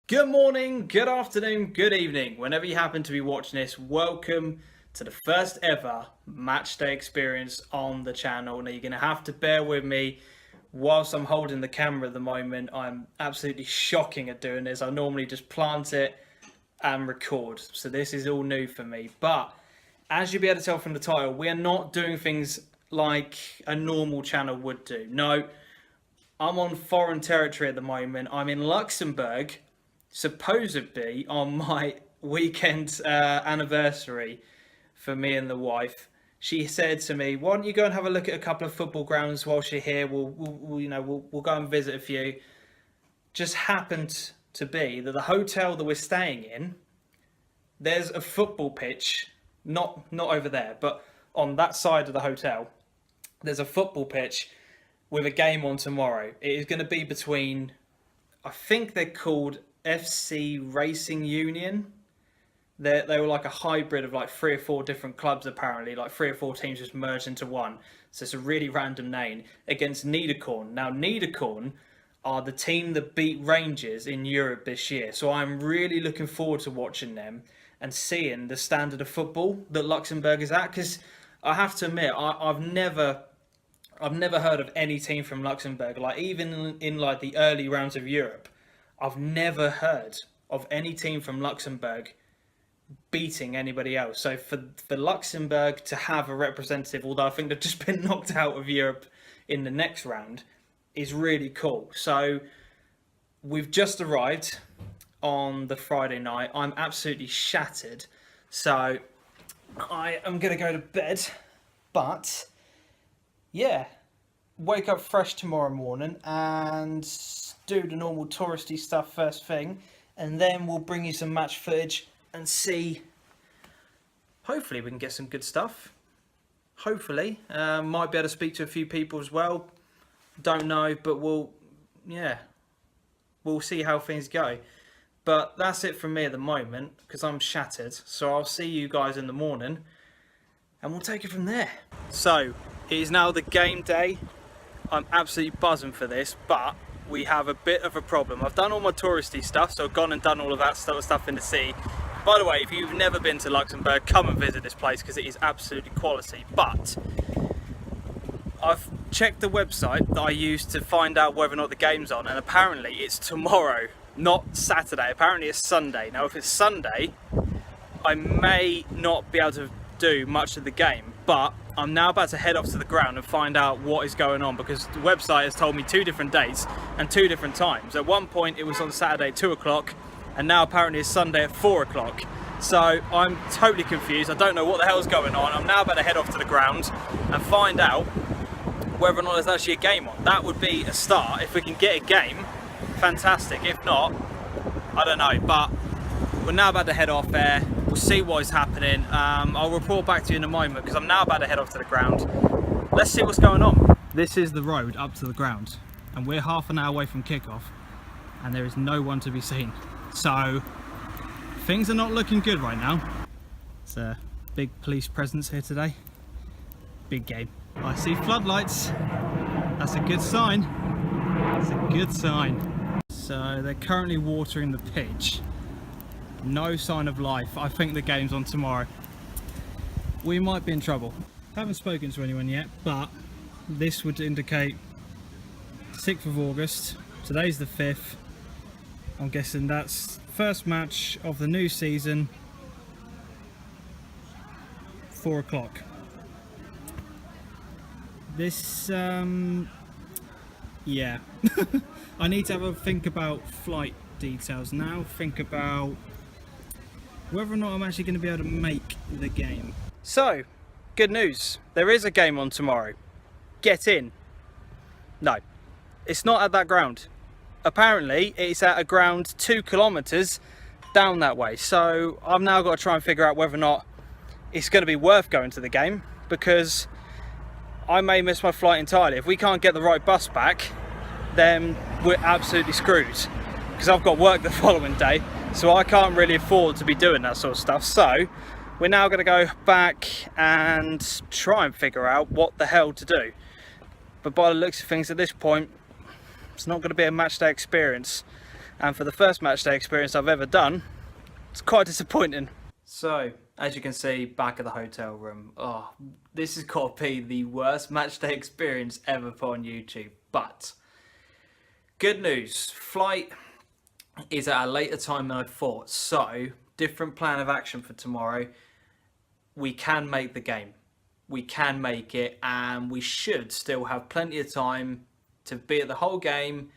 Good morning, good afternoon, good evening. Whenever you happen to be watching this, welcome to the first ever match day experience on the channel. Now you're going to have to bear with me whilst I'm holding the camera at the moment. I'm absolutely shocking at doing this. I normally just plant it and record. So this is all new for me. But as you'll be able to tell from the title, we are not doing things like a normal channel would do. No, I'm on foreign territory at the moment. I'm in Luxembourg, supposedly on my weekend anniversary for me and the wife. She said to me, "Why don't you go and have a look at a couple of football grounds whilst you're here? We'll go and visit a few." Just happened to be that the hotel that we're staying in, there's a football pitch, not over there, but on that side of the hotel, there's a football pitch with a game on tomorrow. It is going to be between, I think they're called FC Racing Union. They were like a hybrid of like 3 or 4 different clubs, apparently, like 3 or 4 teams just merged into one. So it's a really random name, against Niederkorn. Now Niederkorn are the team that beat Rangers in Europe this year. So I'm really looking forward to watching them and seeing the standard of football that Luxembourg is at. Because I have to admit, I've never heard of any team from Luxembourg. Like even in like the early rounds of Europe, I've never heard of any team from Luxembourg beating anybody else. So for Luxembourg to have a representative, although I think they've just been knocked out of Europe in the next round, is really cool. So we've just arrived on the Friday night. I'm absolutely shattered. So I am going to go to bed. But yeah, wake up fresh tomorrow morning and do the normal touristy stuff first thing, and then we'll bring you some match footage and see. Hopefully we can get some good stuff. Hopefully might be able to speak to a few people as well. Don't know, but we'll see how things go. But that's it from me at the moment, because I'm shattered. So I'll see you guys in the morning and we'll take it from there. So it is now the game day. I'm absolutely buzzing for this, but we have a bit of a problem. I've done all my touristy stuff, so I've gone and done all of that stuff in the city. By the way, if you've never been to Luxembourg, come and visit this place because it is absolutely quality. But I've checked the website that I used to find out whether or not the game's on, and apparently it's tomorrow, not Saturday. Apparently it's Sunday. Now if it's Sunday, I may not be able to do much of the game, but I'm now about to head off to the ground and find out what is going on, because the website has told me 2 different dates and 2 different times. At one point it was on Saturday at 2 o'clock, and now apparently it's Sunday at 4 o'clock. So I'm totally confused. I don't know what the hell's going on. I'm now about to head off to the ground and find out whether or not there's actually a game on. That would be a start. If we can get a game, fantastic. If not, I don't know. But we're now about to head off there. We'll see what is happening. I'll report back to you in a moment, because I'm now about to head off to the ground. Let's see what's going on. This is the road up to the ground, and we're half an hour away from kickoff, and there is no one to be seen. So things are not looking good right now. It's a big police presence here today. Big game. I see floodlights. That's a good sign. That's a good sign. So they're currently watering the pitch. No sign of life. I think the game's on tomorrow. We might be in trouble. Haven't spoken to anyone yet, but this would indicate 6th of August. Today's the 5th. I'm guessing that's first match of the new season. 4 o'clock. This, yeah. I need to have a think about flight details now. Think about whether or not I'm actually going to be able to make the game. So, good news. There is a game on tomorrow. Get in. No, it's not at that ground. Apparently, it's at a ground 2 kilometers down that way. So, I've now got to try and figure out whether or not it's going to be worth going to the game, because I may miss my flight entirely. If we can't get the right bus back, then we're absolutely screwed, because I've got work the following day. So I can't really afford to be doing that sort of stuff. So we're now going to go back and try and figure out what the hell to do. But by the looks of things at this point, it's not going to be a match day experience. and for the first match day experience I've ever done, it's quite disappointing. So, as you can see, back at the hotel room, oh, this has got to be the worst match day experience ever put on YouTube. But good news, flight is at a later time than I thought, so different plan of action for tomorrow. We can make the game, we can make it, and we should still have plenty of time to be at the whole game,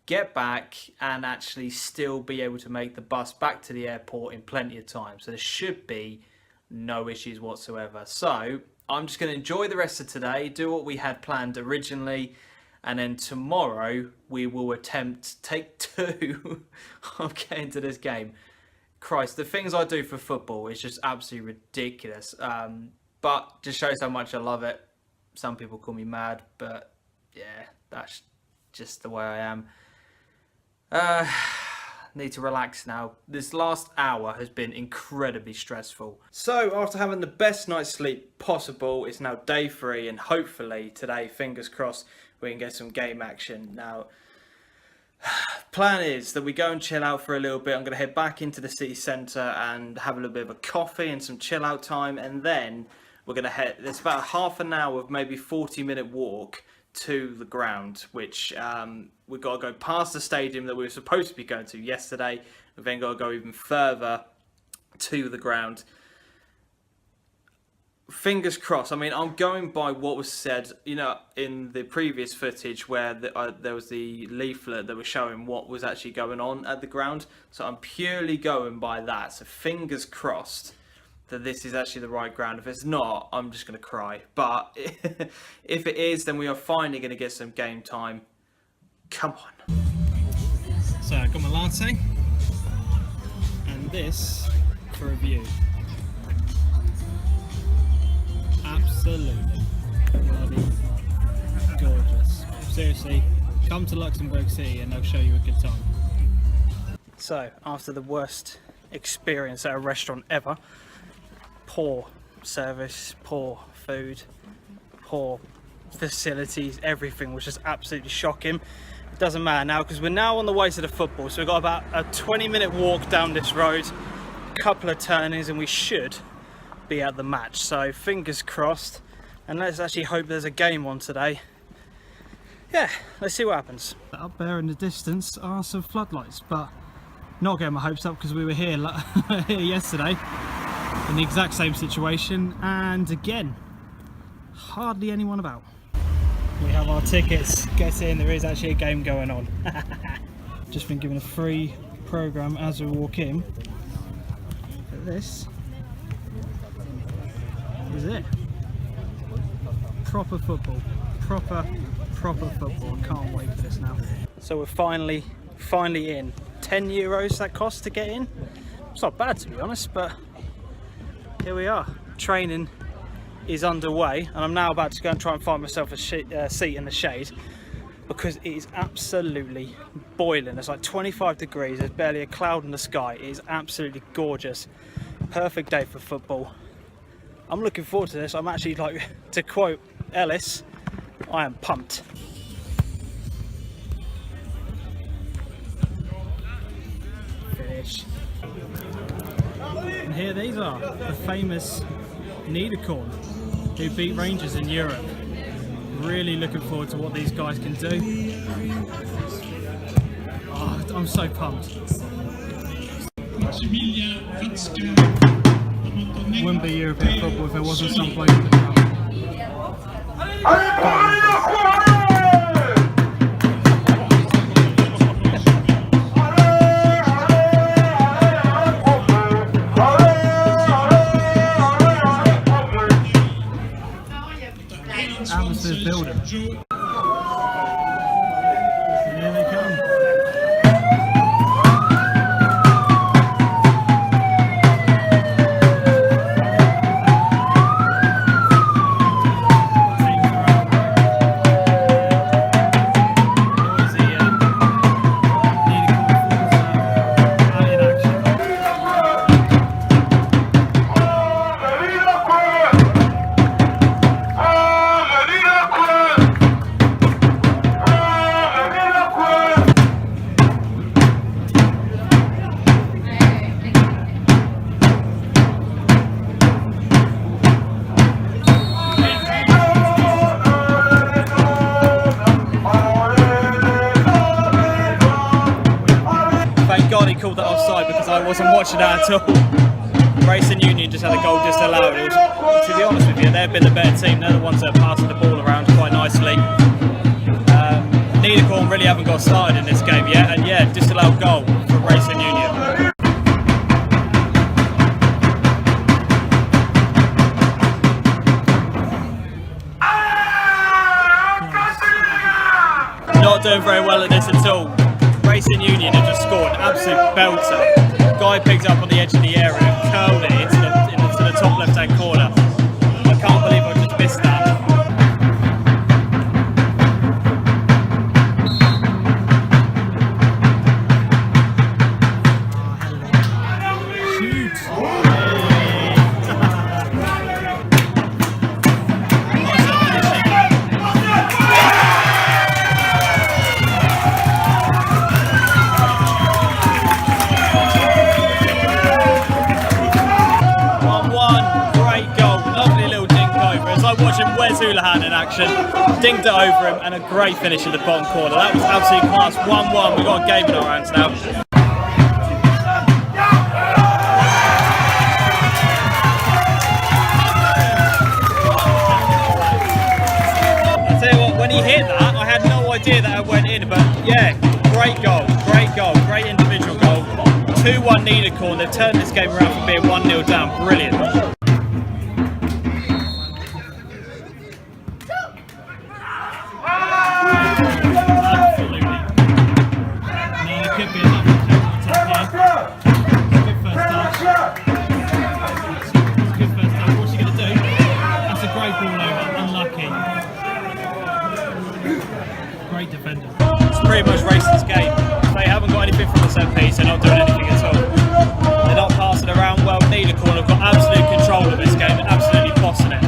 get back, and actually still be able to make the bus back to the airport in plenty of time. So there should be no issues whatsoever. So I'm just going to enjoy the rest of today, do what we had planned originally, and then tomorrow we will attempt take 2 of getting to this game. Christ, the things I do for football is just absolutely ridiculous. But just shows how much I love it. Some people call me mad, but yeah, that's just the way I am. Need to relax now. This last hour has been incredibly stressful. So after having the best night's sleep possible, it's now day 3, and hopefully today, fingers crossed, we can get some game action. Now, plan is that we go and chill out for a little bit. I'm going to head back into the city centre and have a little bit of a coffee and some chill out time, and then we're going to head, it's about half an hour of maybe 40-minute walk to the ground, which we've got to go past the stadium that we were supposed to be going to yesterday. We've then got to go even further to the ground. Fingers crossed. I mean, I'm going by what was said, you know, in the previous footage where there was the leaflet that was showing what was actually going on at the ground. So I'm purely going by that. So fingers crossed that this is actually the right ground. If it's not, I'm just going to cry. But if it is, then we are finally going to get some game time. Come on. So I got my latte and this for a view. Absolutely bloody gorgeous. Seriously, come to Luxembourg City and they'll show you a good time. So after the worst experience at a restaurant ever, poor service, poor food, poor facilities, everything was just absolutely shocking. It doesn't matter now because we're now on the way to the football, so we've got about a 20-minute walk down this road, a couple of turnings, and we should be at the match. So fingers crossed, and let's actually hope there's a game on today. Yeah, let's see what happens. Up there in the distance are some floodlights, but not getting my hopes up because we were here yesterday in the exact same situation, and again, hardly anyone about. We have our tickets, get in, there is actually a game going on. Just been given a free programme as we walk in. But this is it. Proper football. Proper football. I can't wait for this now. So we're finally in. €10 that costs to get in. It's not bad to be honest, but here we are. Training is underway, and I'm now about to go and try and find myself a seat in the shade because it is absolutely boiling. It's like 25 degrees, there's barely a cloud in the sky. It is absolutely gorgeous. Perfect day for football. I'm looking forward to this. I'm actually, like, to quote Ellis, I am pumped. Finish. And here these are, the famous Niederkorn, who beat Rangers in Europe. Really looking forward to what these guys can do. Oh, I'm so pumped. Wouldn't be European football if there wasn't some bloke in the crowd. Atmosphere building. And here they come. bizarrely called that offside because I wasn't watching that at all. Racing Union just had a goal disallowed. It was, to be honest with you, they've been the better team. They're the ones that are passing the ball around quite nicely. Niederkorn really haven't got started in this game yet, and yeah, disallowed goal for Racing Union. Not doing very well at this at all. Racing Union have just scored an absolute belter. Guy picked up on the edge of the area and curled it into the top left-hand corner. I can't believe I just missed that. Houlihan in action, dinked it over him, and a great finish in the bottom corner. That was absolutely class. 1-1. We've got a game in our hands now. I tell you what, when he hit that, I had no idea that it went in, but yeah, great goal, great individual goal. 2-1 Niederkorn. They've turned this game around from being 1-0 down. Brilliant. Pretty much Racing's game. They haven't got anything from the set piece, they're not doing anything at all. They're not passing around well. Niederkorn have got absolute control of this game and absolutely bossing it.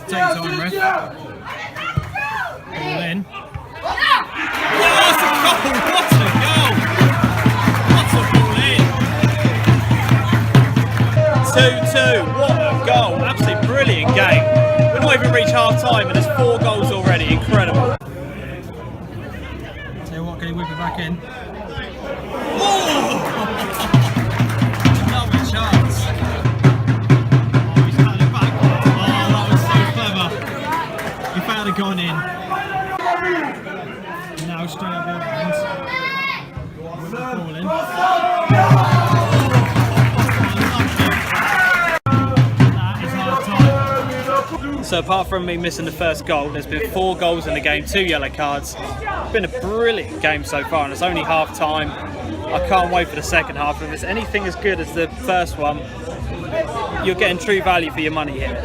Takes on, ref. All in. What a goal! What a goal! What a ball in! 2-2. What a goal! Absolutely brilliant game. We're not even reached half time and there's 4 goals already. Incredible. Tell you what, can he whip it back in? Oh! Another chance. Had it gone in. Now straight up the other end. With the ball in. That is half time. So apart from me missing the first goal, there's been 4 goals in the game, 2 yellow cards. It's been a brilliant game so far, and it's only half time. I can't wait for the second half. If it's anything as good as the first one, you're getting true value for your money here.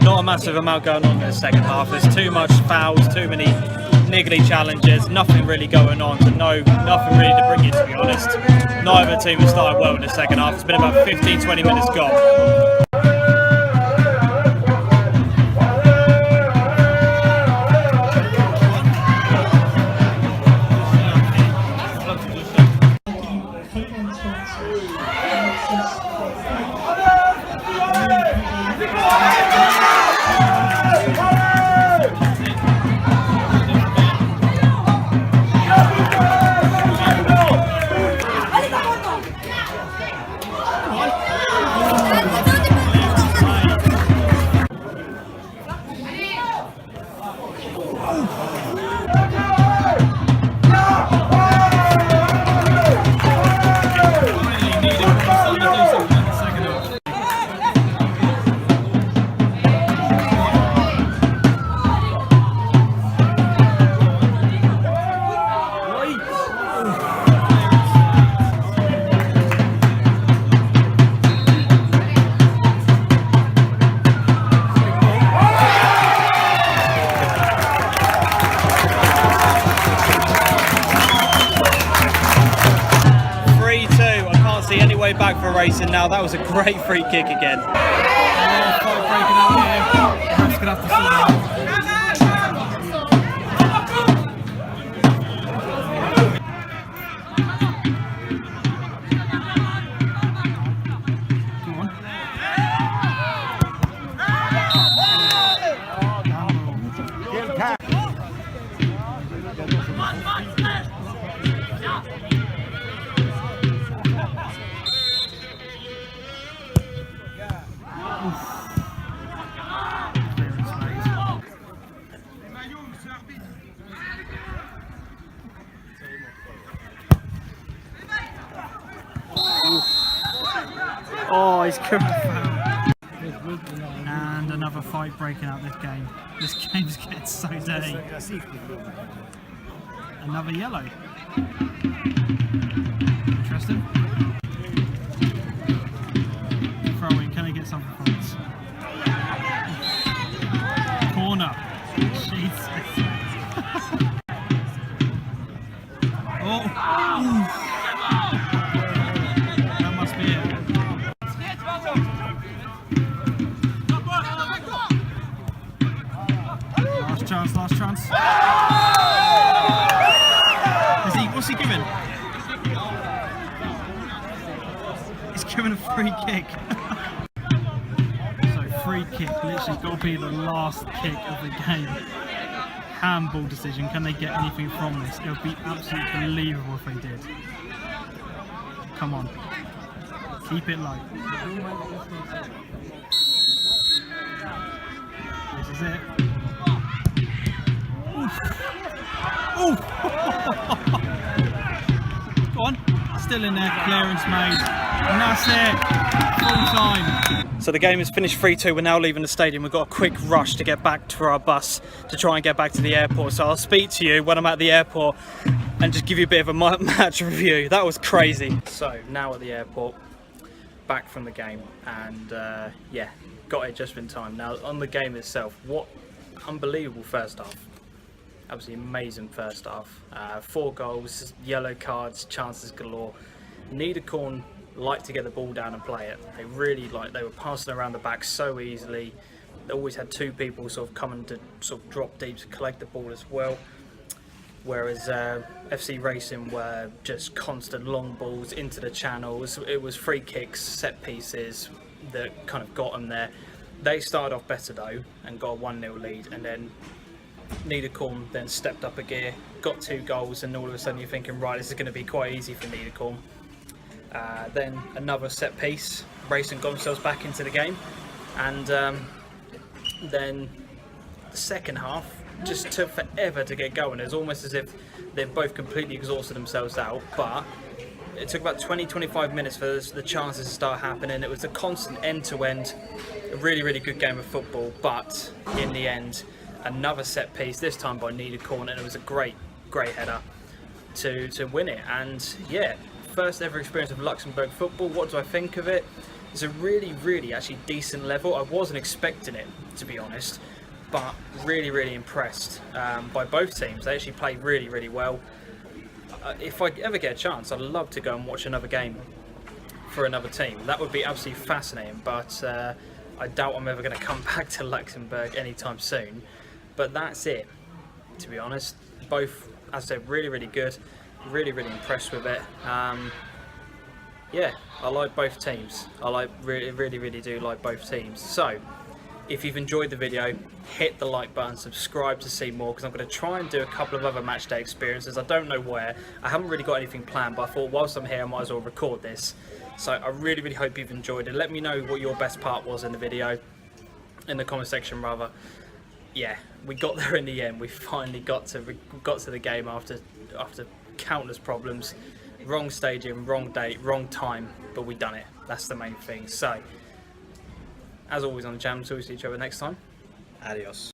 Not a massive amount going on in the second half. There's too much fouls, too many niggly challenges, nothing really going on, so nothing really to bring you, to be honest. Neither team has started well in the second half. It's been about 15-20 minutes gone. Way back for racing now. That was a great free kick again. Breaking out here. Perhaps gonna have to see that. Oh, he's coming foul. And another fight breaking out this game. This game's getting so dirty. Another yellow. Interesting. Throw in, can he get something from this? Corner. Jesus. Oh. That must be it. Last chance. What's he giving? He's giving a free kick. So free kick, literally got to be the last kick of the game. Handball decision, can they get anything from this? It would be absolutely believable if they did. Come on. Keep it low. This is it. Ooh. Go on, still in there, clearance made, and that's it, full time. So the game is finished 3-2, we're now leaving the stadium. We've got a quick rush to get back to our bus to try and get back to the airport. So I'll speak to you when I'm at the airport and just give you a bit of a match review. That was crazy. So now at the airport, back from the game, and yeah, got it just in time. Now on the game itself, what unbelievable first half. Absolutely amazing first half. 4 goals, yellow cards, chances galore. Niederkorn liked to get the ball down and play it. They really they were passing around the back so easily. They always had 2 people sort of coming to sort of drop deep to collect the ball as well. Whereas FC Racing were just constant long balls into the channels. It was free kicks, set pieces that kind of got them there. They started off better though and got a 1-0 lead, and then Niederkorn then stepped up a gear, got 2 goals, and all of a sudden you're thinking, right, this is going to be quite easy for Niederkorn. Then another set piece, Racing got themselves back into the game, and then the second half just took forever to get going. It was almost as if they'd both completely exhausted themselves out, but it took about 20-25 minutes for the chances to start happening. It was a constant end-to-end, a really good game of football, but in the end, another set piece, this time by Niederkorn, and it was a great header to win it. And yeah, first ever experience of Luxembourg football. What do I think of it? It's a really actually decent level. I wasn't expecting it, to be honest, but really impressed by both teams. They actually played really well. If I ever get a chance, I'd love to go and watch another game for another team. That would be absolutely fascinating, but I doubt I'm ever going to come back to Luxembourg anytime soon. But that's it, to be honest. Both, as I said, really good. Really impressed with it. Yeah, I like both teams. I really do like both teams. So, if you've enjoyed the video, hit the like button, subscribe to see more, because I'm going to try and do a couple of other match day experiences. I don't know where. I haven't really got anything planned, but I thought whilst I'm here, I might as well record this. So I really hope you've enjoyed it. Let me know what your best part was in the video, in the comment section rather. yeah, we got there in the end. We finally got to the game after countless problems. Wrong stadium, wrong date, wrong time, but we done it. That's the main thing. So, as always on the channel, until we see each other next time, adios.